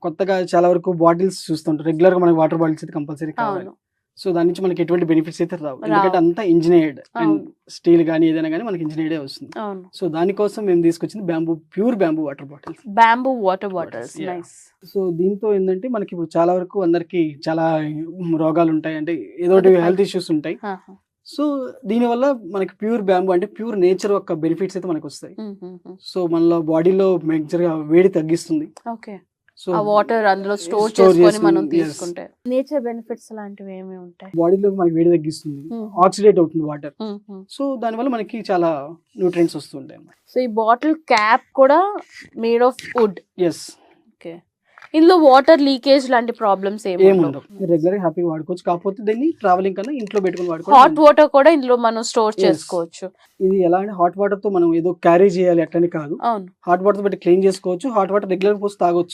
కొత్తగా చాలా వరకు బాటిల్స్ చూస్తుంటాం. రెగ్యులర్ గా మనకి వాటర్ బాటిల్స్ అయితే కంపల్సరీ కావాలి. అవును. సో దాని నుంచి మనకి ఎటువంటి బెనిఫిట్స్ అయితే రావు. ఎందుకంటే రావు. అంతా ఇంజినీర్డ్ అండ్ అవును. స్టీల్ గానీ ఏదైనా గానీ మనకి ఇంజినీర్డే వస్తుంది. అవును. సో దానికోసం మేము తీసుకొచ్చింది pure bamboo water bottles. Bamboo water bottles. Yeah. Nice. So దీంతో ఏంటంటే మనకి ఇప్పుడు చాలా వరకు అందరికి చాలా రోగాలు ఉంటాయి, అంటే ఏదో హెల్త్ ఇష్యూస్ ఉంటాయి. సో దీనివల్ల మనకి ప్యూర్ బ్యాంబూ అంటే ప్యూర్ నేచర్ యొక్క బెనిఫిట్స్ అయితే మనకు వస్తాయి. సో మనలో బాడీలో మేజర్ గా వేడి తగ్గిస్తుంది. ఓకే. సో ఆ వాటర్ అందులో స్టోర్ Store చేసుకొని మనం చేసుకుని, yes. తీసుకుంటే నేచర్ బెనిఫిట్స్ లాంటివి ఏమి ఉంటాయి? బాడీలో మనకి వేడి తగ్గిస్తుంది, ఆక్సిడేట్ అవుతుంది వాటర్. సో దానివల్ల మనకి చాలా న్యూట్రియంట్స్ వస్తుంటాయి అన్నమాట. సో ఈ బాటిల్ క్యాప్ కూడా made of wood. Yes, okay. ఇందులో వాటర్ లీకేజ్ లాంటి ప్రాబ్లమ్స్ ఏమి ఏముండవు, రెగ్యులర్ గా హ్యాపీగా వాడుకోవచ్చు. కాకపోతే దీన్ని ట్రావెలింగ్ కన్నా ఇంట్లో పెట్టుకుని హాట్ వాడుకోవచ్చు. వాటర్ కూడా ఇందులో మనం స్టోర్ Yes. చేసుకోవచ్చు. ఇది ఎలా అంటే హాట్ వాటర్ తో మనం ఏదో క్యారీ చేయాలి అట్లని కాదు. అవును. హాట్ వాటర్ తో బట్టి క్లీన్ చేసుకోవచ్చు. హాట్ వాటర్ రెగ్యులర్ పోసి తాగొచ్చు.